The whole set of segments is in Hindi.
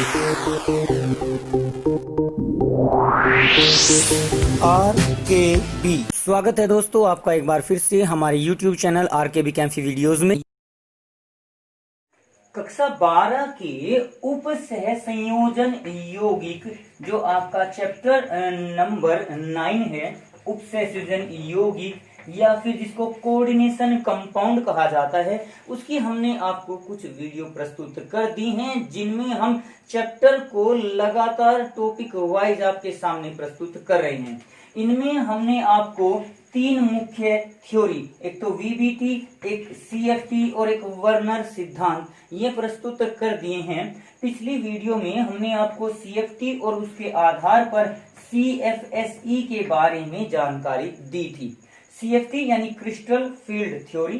RKB स्वागत है दोस्तों आपका एक बार फिर से हमारे YouTube चैनल RKB कैंफी वीडियोस में। कक्षा 12 के उप सह संयोजन यौगिक जो आपका चैप्टर नंबर 9 है, उप सह संयोजन यौगिक या फिर जिसको कोऑर्डिनेशन कंपाउंड कहा जाता है, उसकी हमने आपको कुछ वीडियो प्रस्तुत कर दी हैं, जिनमें हम चैप्टर को लगातार टॉपिक वाइज आपके सामने प्रस्तुत कर रहे हैं। इनमें हमने आपको 3 मुख्य थ्योरी, एक तो वीबीटी, एक सीएफटी और एक वर्नर सिद्धांत, ये प्रस्तुत कर दिए हैं। पिछली वीडियो में हमने आपको सीएफटी और उसके आधार पर सीएफएसई के बारे में जानकारी दी थी। सीएफटी यानी क्रिस्टल फील्ड थ्योरी,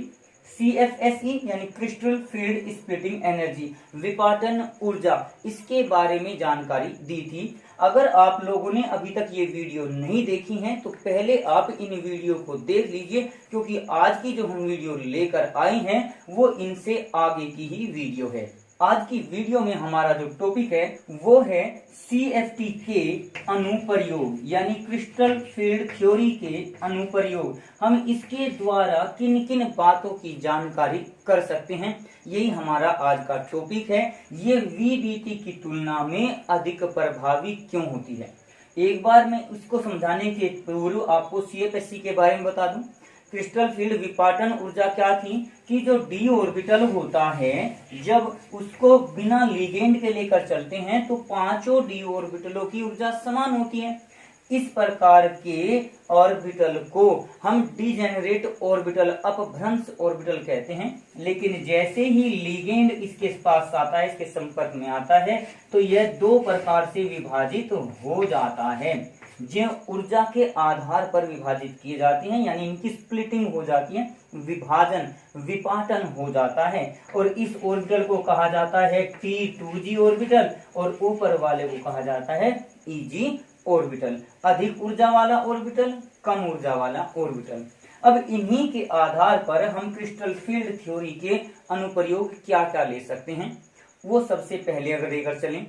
सीएफएसई यानी क्रिस्टल फील्ड स्प्लिटिंग एनर्जी, विपाटन ऊर्जा, इसके बारे में जानकारी दी थी। अगर आप लोगों ने अभी तक ये वीडियो नहीं देखी हैं तो पहले आप इन वीडियो को देख लीजिए, क्योंकि आज की जो हम वीडियो लेकर आए हैं वो इनसे आगे की ही वीडियो है। आज की वीडियो में हमारा जो टॉपिक है वो है सीएफटी के अनुप्रयोग यानी क्रिस्टल फील्ड थ्योरी के अनुप्रयोग। हम इसके द्वारा किन किन बातों की जानकारी कर सकते हैं, यही हमारा आज का टॉपिक है। ये वीबीटी की तुलना में अधिक प्रभावी क्यों होती है। एक बार मैं इसको समझाने के पूर्व आपको सीएफएसई के बारे में बता दूं। क्रिस्टल फील्ड विपाटन ऊर्जा क्या थी कि जो डी ऑर्बिटल होता है, जब उसको बिना लिगेंड के लेकर चलते हैं तो पांचों डी ऑर्बिटलों की ऊर्जा समान होती है। इस प्रकार के ऑर्बिटल को हम डीजेनरेट ऑर्बिटल, अपभ्रंश ऑर्बिटल कहते हैं। लेकिन जैसे ही लिगेंड इसके पास आता है, इसके संपर्क में आता है, तो यह 2 प्रकार से विभाजित हो जाता है। जो ऊर्जा के आधार पर विभाजित किए जाती हैं, यानी इनकी स्प्लिटिंग हो जाती है, विभाजन, विपाटन हो जाता है। और इस ऑर्बिटल को कहा जाता है T2G ऑर्बिटल और ऊपर वाले को कहा जाता है EG ऑर्बिटल। अधिक ऊर्जा वाला ऑर्बिटल, कम ऊर्जा वाला ऑर्बिटल। अब इन्हीं के आधार पर हम क्रिस्टल फील्ड थ्योरी के अनुप्रयोग क्या क्या ले सकते हैं, वो सबसे पहले अगर लेकर चलें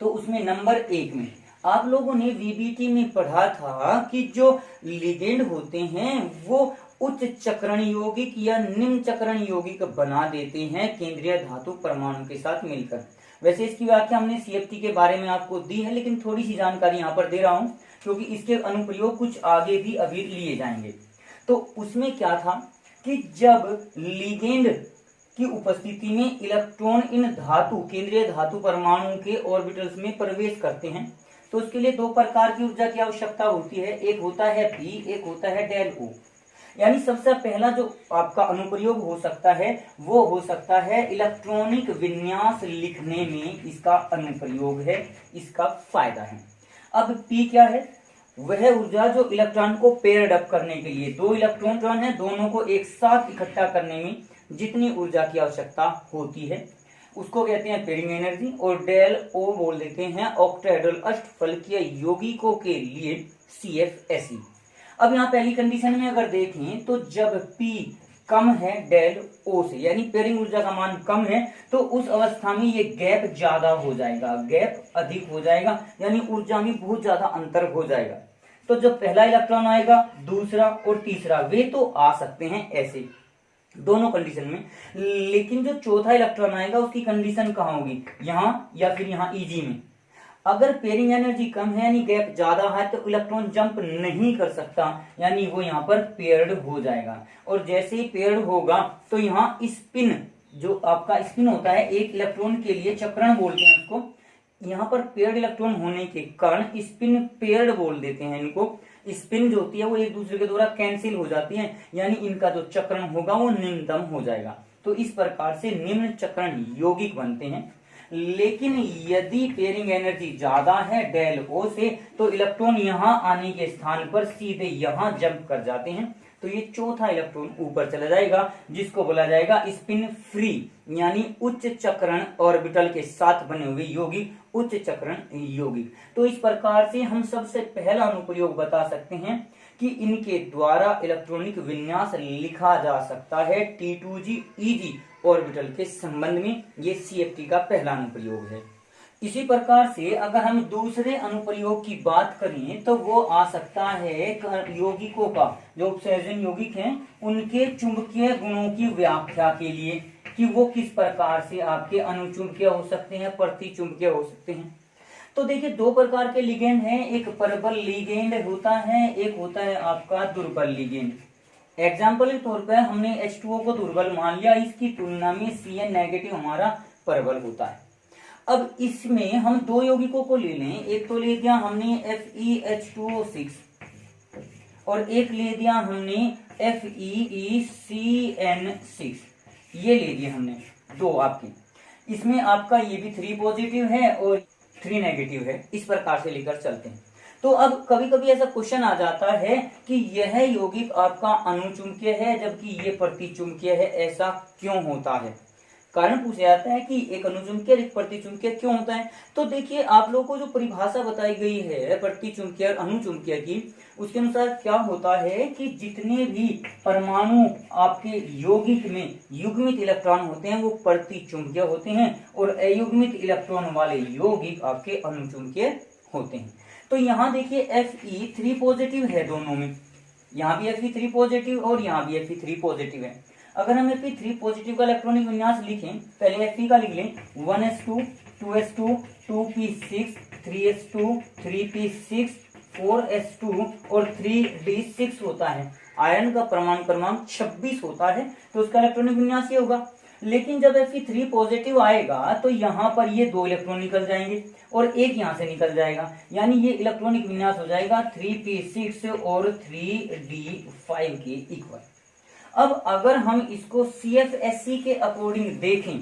तो उसमें नंबर 1 में आप लोगों ने वीबीटी में पढ़ा था कि जो लिगेंड होते हैं वो उच्च चक्रण यौगिक या निम्न चक्रण यौगिक बना देते हैं केंद्रीय धातु परमाणु के साथ मिलकर। वैसे इसकी व्याख्या हमने सीएफटी के बारे में आपको दी है, लेकिन थोड़ी सी जानकारी यहाँ पर दे रहा हूँ क्योंकि इसके अनुप्रयोग कुछ आगे भी अभी लिए जाएंगे। तो उसमें क्या था कि जब लिगेंड की उपस्थिति में इलेक्ट्रॉन इन धातु, केंद्रीय धातु परमाणु के ऑर्बिटल्स में प्रवेश करते हैं, तो उसके लिए 2 प्रकार की ऊर्जा की आवश्यकता होती है। एक होता है P, एक होता है डेल O। यानी सबसे पहला जो आपका अनुप्रयोग हो सकता है वो हो सकता है इलेक्ट्रॉनिक विन्यास लिखने में, इसका अनुप्रयोग है, इसका फायदा है। अब P क्या है? वह ऊर्जा जो इलेक्ट्रॉन को पेयर्ड अप करने के लिए, 2 इलेक्ट्रॉन है, दोनों को एक साथ इकट्ठा करने में जितनी ऊर्जा की आवश्यकता होती है उसको कहते हैं पेयरिंग एनर्जी। और डेल O बोल देते हैं ऑक्टाहेड्रल अष्टफलकीय यौगिकों के लिए CFSE। अब यहाँ पहली कंडीशन में अगर देखें तो जब P कम है डेल O से, यानी पेयरिंग ऊर्जा का मान कम है, तो उस अवस्था में ये गैप ज्यादा हो जाएगा, गैप अधिक हो जाएगा, यानी ऊर्जा में बहुत ज्यादा अंतर हो जाएगा। तो जब पहला इलेक्ट्रॉन आएगा, दूसरा और तीसरा वे तो आ सकते हैं ऐसे दोनों कंडीशन में, लेकिन जो चौथा इलेक्ट्रॉन आएगा उसकी कंडीशन कहाँ होगी, यहाँ या फिर यहाँ EG में। अगर पेयरिंग एनर्जी कम है यानी गैप ज्यादा है तो इलेक्ट्रॉन जंप नहीं कर सकता, यानी वो यहाँ पर पेयर्ड हो जाएगा। और जैसे ही पेयर्ड होगा तो यहाँ स्पिन, जो आपका स्पिन होता है एक इलेक्ट्रॉन के लिए, चक्रण बोलते हैं उसको, यहाँ पर पेयर्ड इलेक्ट्रॉन होने के कारण स्पिन पेयर्ड बोल देते हैं इनको। स्पिन जो होती है वो एक दूसरे के द्वारा कैंसिल हो जाती है, यानी इनका जो चक्रण होगा वो निम्नतम हो जाएगा। तो इस प्रकार से निम्न चक्रण यौगिक बनते हैं। लेकिन यदि पेयरिंग एनर्जी ज्यादा है डेल O से, तो इलेक्ट्रॉन यहाँ आने के स्थान पर सीधे यहाँ जंप कर जाते हैं, तो ये चौथा इलेक्ट्रॉन ऊपर चला जाएगा, जिसको बोला जाएगा स्पिन फ्री, यानी उच्च चक्रण ऑर्बिटल के साथ बने हुए यौगिक, उच्च चक्रण यौगिक। तो इस प्रकार से हम सबसे पहला अनुप्रयोग बता सकते हैं कि इनके द्वारा इलेक्ट्रॉनिक विन्यास लिखा जा सकता है T2G EG ऑर्बिटल के संबंध में। ये CFT का पहला अनुप्रयोग है। इसी प्रकार से अगर हम दूसरे अनुप्रयोग की बात करें तो वो आ सकता है यौगिकों का, जो उपसंयोजन यौगिक हैं उनके चुंबकीय गुणों की व्याख्या के लिए, कि वो किस प्रकार से आपके अनुचुंबकीय हो सकते हैं, प्रतिचुंबकीय हो सकते हैं। तो देखिए दो प्रकार के लिगेंड हैं, एक प्रबल लिगेंड होता है, एक होता है आपका दुर्बल लिगेंड। एग्जाम्पल के तौर पर हमने H2O को दुर्बल मान लिया, इसकी तुलना में Cn नेगेटिव हमारा प्रबल होता है। अब इसमें हम दो यौगिकों को ले लें, एक तो ले दिया हमने FeH2O6 और एक ले दिया हमने FeCN6, ये ले दिए हमने दो आपके। इसमें आपका ये भी 3 पॉजिटिव है और 3 नेगेटिव है, इस प्रकार से लेकर चलते हैं। तो अब कभी कभी ऐसा क्वेश्चन आ जाता है कि यह यौगिक आपका अनुचुंबकीय है जबकि ये प्रतिचुंबकीय है, ऐसा क्यों होता है? कारण पूछा जाता है कि एक अनुचुंबकीय एक प्रतिचुंबकीय क्यों होता है। तो देखिए आप लोगों को जो परिभाषा बताई गई है प्रतिचुंबकीय और अनुचुंबकीय की, उसके अनुसार क्या होता है कि जितने भी परमाणु आपके यौगिक में युग्मित इलेक्ट्रॉन होते हैं वो प्रतिचुंबकीय होते हैं और अयुग्मित इलेक्ट्रॉन वाले यौगिक आपके अनुचुंबकीय होते हैं। तो यहाँ देखिए Fe3 पॉजिटिव है दोनों में, यहाँ भी Fe3 पॉजिटिव और यहाँ भी Fe3 पॉजिटिव है। अगर हम Fe3 पॉजिटिव का इलेक्ट्रॉनिक विन्यास लिखें, पहले Fe का लिख लें 1s2 2s2 2p6 3s2 3p6 4s2 और 3d6 होता है। आयरन का परमाणु क्रमांक 26 होता है, तो उसका इलेक्ट्रॉनिक विन्यास ये होगा। लेकिन जब Fe3 पॉजिटिव आएगा तो यहाँ पर ये दो इलेक्ट्रॉन निकल जाएंगे और एक यहाँ से निकल जाएगा, यानी ये इलेक्ट्रॉनिक विन्यास हो जाएगा 3p6 और 3d5 के इक्वल। अब अगर हम इसको CFSC के अकॉर्डिंग देखें,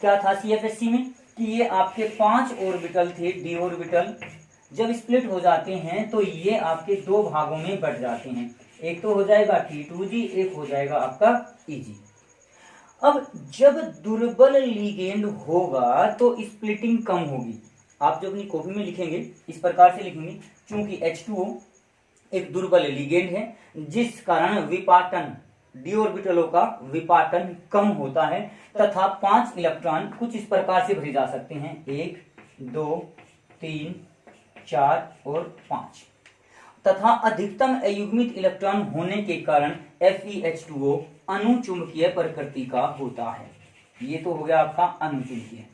क्या था CFSC में कि ये आपके 5 ऑर्बिटल थे, d ऑर्बिटल जब स्प्लिट हो जाते हैं तो ये आपके दो भागों में बढ़ जाते हैं, एक तो हो जाएगा T2G, एक हो जाएगा आपका EG। अब जब दुर्बल लिगेंड होगा तो स्प्लिटिंग कम होगी। आप जो अपनी कॉपी में लिखेंगे इस प्रकार से लिखेंगे, चूंकि H2O एक दुर्बल लिगेंड है जिस कारण विपाटन डी ऑर्बिटलों का विपाटन कम होता है तथा 5 इलेक्ट्रॉन कुछ इस प्रकार से भरे जा सकते हैं, 1 2 3 4 और 5, तथा अधिकतम अयुग्मित इलेक्ट्रॉन होने के कारण FeH2O अनुचुंबकीय प्रकृति का होता है। ये तो हो गया आपका अनुचुंबकीय।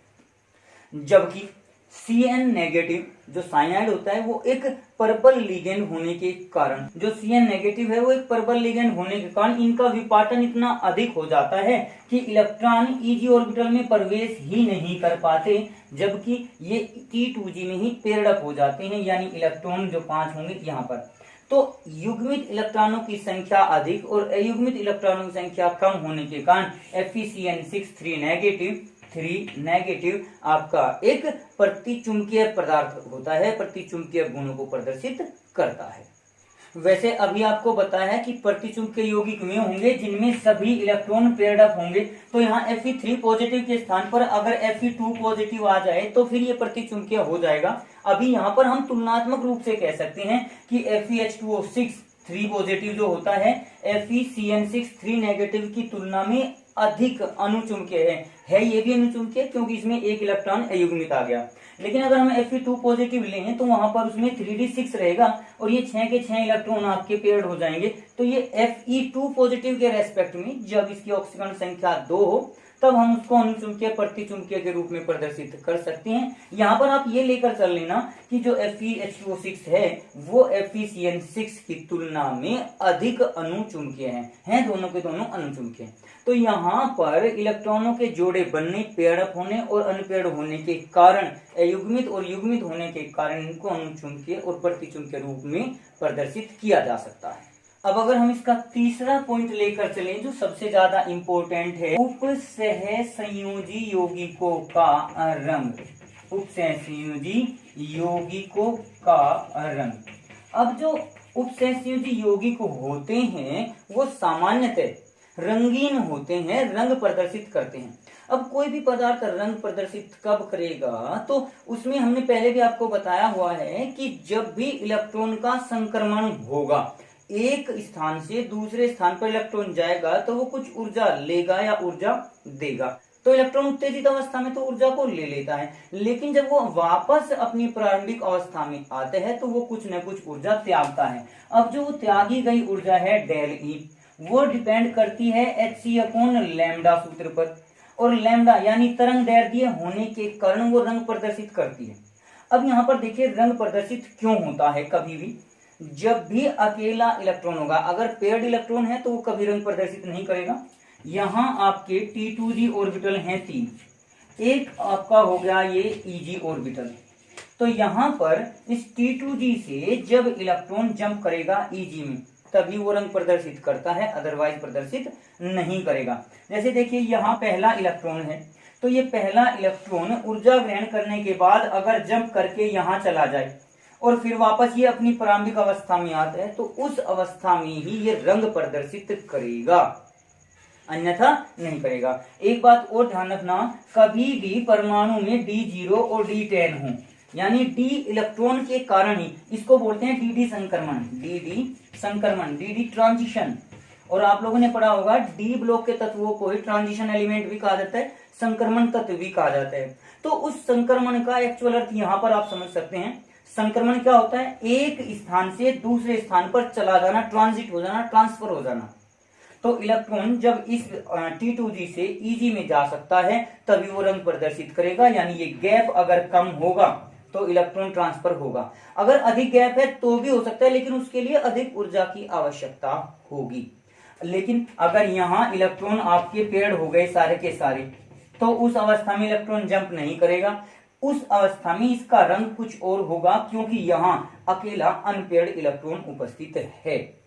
जबकि Cn नेगेटिव जो साइनाइड होता है वो एक प्रबल लिगेंड होने के कारण, जो Cn नेगेटिव है वो एक प्रबल लिगेंड होने के कारण इनका विपाटन इतना अधिक हो जाता है कि इलेक्ट्रॉन Eg ऑर्बिटल में प्रवेश ही नहीं कर पाते, जबकि ये T2G में ही पेयर्ड अप हो जाते हैं, यानी इलेक्ट्रॉन जो 5 होंगे यहाँ पर। तो युग्मित इलेक्ट्रॉनों की संख्या अधिक और अयुग्मित इलेक्ट्रॉनों की संख्या कम होने के कारण FeCN6 3 नेगेटिव आपका एक प्रतिचुंबकीय पदार्थ होता है, प्रतिचुंबकीय गुणों को प्रदर्शित करता है। वैसे अभी आपको बताया है कि प्रतिचुंबकीय यौगिक वे होंगे जिनमें सभी इलेक्ट्रॉन पेयर्ड अप होंगे। तो यहाँ Fe3 पॉजिटिव के स्थान पर अगर Fe2 पॉजिटिव आ जाए तो फिर ये प्रतिचुंबकीय हो जाएगा। अभी यहाँ पर हम तुलनात्मक रूप से कह सकते हैं कि FeH2O6 3 पॉजिटिव जो होता है FeCN6 3 नेगेटिव की तुलना में अधिक अनुचुंबकीय है ये भी अनुचुंबकीय क्योंकि इसमें एक इलेक्ट्रॉन अयुग्मित आ गया। लेकिन अगर हम Fe2 पॉजिटिव लें तो वहां पर उसमें 3d6 रहेगा और ये 6 के 6 इलेक्ट्रॉन आपके पेयर्ड हो जाएंगे। तो ये Fe2 पॉजिटिव के रेस्पेक्ट में जब इसकी ऑक्सीकरण संख्या 2 हो तब हम उसको अनुचुंबकीय प्रतिचुंबकीय के रूप में प्रदर्शित कर सकते हैं। यहाँ पर आप ये लेकर चल लेना कि जो FeH2O6 है वो FeCN6 की तुलना में अधिक अनुचुंबकीय हैं दोनों के दोनों अनुचुंबकीय। तो यहाँ पर इलेक्ट्रॉनों के जोड़े बनने, पेयर्ड अप होने और अनपेयर्ड होने के कारण, अयुग्मित और युग्मित होने के कारण इनको अनुचुंबकीय और प्रतिचुंबकीय रूप में प्रदर्शित किया जा सकता है। अब अगर हम इसका तीसरा पॉइंट लेकर चलें जो सबसे ज्यादा इंपॉर्टेंट है, उपसह संयोजी यौगिकों का रंग, उपसह संयोजी यौगिकों का रंग। अब जो उपसह संयोजी यौगिक होते हैं वो सामान्यतः रंगीन होते हैं, रंग प्रदर्शित करते हैं। अब कोई भी पदार्थ रंग प्रदर्शित कब करेगा तो उसमें हमने पहले भी आपको बताया हुआ है कि जब भी इलेक्ट्रॉन का संक्रमण होगा, एक स्थान से दूसरे स्थान पर इलेक्ट्रॉन जाएगा तो वो कुछ ऊर्जा लेगा या ऊर्जा देगा। तो इलेक्ट्रॉन उत्तेजित अवस्था में तो ऊर्जा को ले लेता है, लेकिन जब वो वापस अपनी प्रारंभिक अवस्था में आते हैं तो वो कुछ न कुछ ऊर्जा त्यागता है। अब जो त्यागी गई ऊर्जा है डेल ई, वो डिपेंड करती है hc अपॉन लैम्डा सूत्र पर, और लैम्डा यानी तरंग दैर्ध्य होने के कारण वो रंग प्रदर्शित करती है। अब यहाँ पर देखिए रंग प्रदर्शित क्यों होता है, कभी भी जब भी अकेला इलेक्ट्रॉन होगा, अगर पेयर्ड इलेक्ट्रॉन है तो वो कभी रंग प्रदर्शित नहीं करेगा। यहाँ आपके T2g ऑर्बिटल हैं 3, एक आपका हो गया ये Eg ऑर्बिटल, तो यहाँ पर इस T2g से जब इलेक्ट्रॉन जंप करेगा Eg में तभी वो रंग प्रदर्शित करता है, अदरवाइज प्रदर्शित नहीं करेगा। जैसे देखिए यहाँ पहला इलेक्ट्रॉन है, तो ये पहला इलेक्ट्रॉन ऊर्जा ग्रहण करने के बाद अगर जंप करके यहाँ चला जाए और फिर वापस ये अपनी प्रारंभिक अवस्था में आता है तो उस अवस्था में ही ये रंग प्रदर्शित करेगा, अन्यथा नहीं करेगा। एक बात और ध्यान रखना, कभी भी परमाणु में D0 और D10 हो, यानी D इलेक्ट्रॉन के कारण ही, इसको बोलते हैं dd संक्रमण, dd ट्रांजिशन। और आप लोगों ने पढ़ा होगा डी ब्लॉक के तत्वों को ही ट्रांजिशन एलिमेंट भी कहा जाता है, संक्रमण तत्व भी कहा जाता है। तो उस संक्रमण का एक्चुअल अर्थ यहाँ पर आप समझ सकते हैं। संक्रमण क्या होता है, एक स्थान से दूसरे स्थान पर चला जाना, ट्रांजिट हो जाना, ट्रांसफर हो जाना। तो इलेक्ट्रॉन जब इस T2g से Eg में जा सकता है तभी वो रंग प्रदर्शित करेगा, यानी ये गैप अगर कम होगा तो इलेक्ट्रॉन ट्रांसफर होगा। अगर अधिक गैप है तो भी हो सकता है, लेकिन उसके लिए अधिक ऊर्जा की आवश्यकता होगी। लेकिन अगर यहाँ इलेक्ट्रॉन आपके पेड़ हो गए सारे के सारे, तो उस अवस्था में इलेक्ट्रॉन जंप नहीं करेगा, उस अवस्था में इसका रंग कुछ और होगा, क्योंकि यहाँ अकेला अनपेयर्ड इलेक्ट्रॉन उपस्थित है।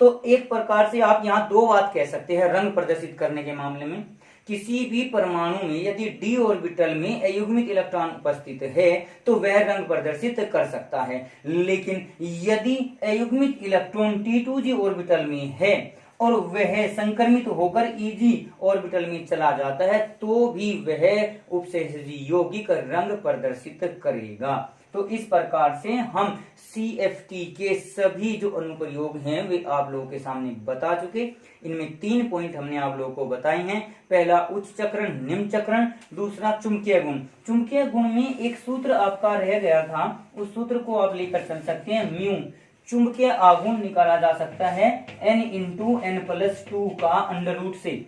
तो एक प्रकार से आप यहाँ दो बात कह सकते हैं रंग प्रदर्शित करने के मामले में। किसी भी परमाणु में यदि d ऑर्बिटल में अयुग्मित इलेक्ट्रॉन उपस्थित है तो वह रंग प्रदर्शित कर सकता है, लेकिन यदि अयुग्मित इलेक्ट्रॉन T2g ऑर्बिटल में है और वह संक्रमित होकर Eg ऑर्बिटल में चला जाता है तो भी वह उपसहजी यौगिक रंग प्रदर्शित करेगा। तो इस प्रकार से हम CFT के सभी जो अनुप्रयोग हैं वे आप लोगों के सामने बता चुके। इनमें 3 पॉइंट हमने आप लोगों को बताए हैं। पहला उच्च चक्रण निम्न चक्रण, दूसरा चुंबकीय गुण। चुंबकीय गुण में एक सूत्र आपका रह गया था, उस सूत्र को आप लेकर चल सकते हैं। म्यू चुंबकीय आघूर्ण निकाला जा सकता है n इंटू n+2 का अंडर रूट से,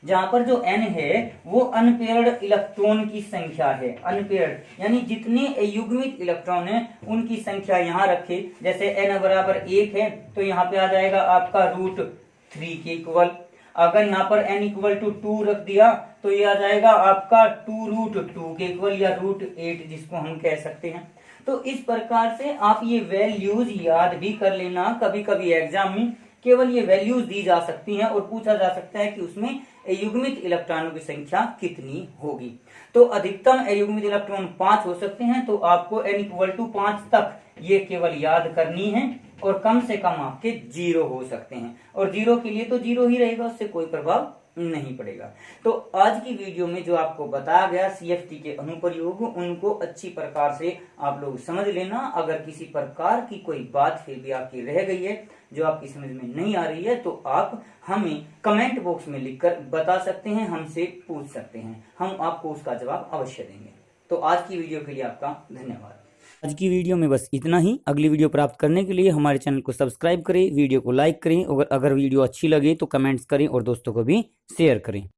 जहां पर जो n है वो अनपेयर्ड इलेक्ट्रॉन की संख्या है। अनपेयर्ड यानी जितने अयुग्मित इलेक्ट्रॉन है उनकी संख्या यहाँ रखे। जैसे n बराबर 1 है तो यहाँ पे आ जाएगा आपका √3 के इक्वल। अगर यहाँ पर n इक्वल टू 2 रख दिया तो ये आ जाएगा आपका 2√2 के इक्वल, या √8 जिसको हम कह सकते हैं। तो इस प्रकार से आप ये वैल्यूज याद भी कर लेना। कभी कभी एग्जाम में केवल ये वैल्यूज दी जा सकती हैं और पूछा जा सकता है कि उसमें अयुग्मित इलेक्ट्रॉनों की संख्या कितनी होगी। तो अधिकतम अयुग्मित इलेक्ट्रॉन 5 हो सकते हैं, तो आपको n इक्वल टू 5 तक ये केवल याद करनी है, और कम से कम आपके 0 हो सकते हैं, और 0 के लिए तो 0 ही रहेगा, उससे कोई प्रभाव नहीं पड़ेगा। तो आज की वीडियो में जो आपको बताया गया CFT के अनुप्रयोग, उनको अच्छी प्रकार से आप लोग समझ लेना। अगर किसी प्रकार की कोई बात फिर भी आपकी रह गई है जो आपकी समझ में नहीं आ रही है तो आप हमें कमेंट बॉक्स में लिखकर बता सकते हैं, हमसे पूछ सकते हैं, हम आपको उसका जवाब अवश्य देंगे। तो आज की वीडियो के लिए आपका धन्यवाद। आज की वीडियो में बस इतना ही। अगली वीडियो प्राप्त करने के लिए हमारे चैनल को सब्सक्राइब करें, वीडियो को लाइक करें, और अगर वीडियो अच्छी लगे तो कमेंट्स करें और दोस्तों को भी शेयर करें।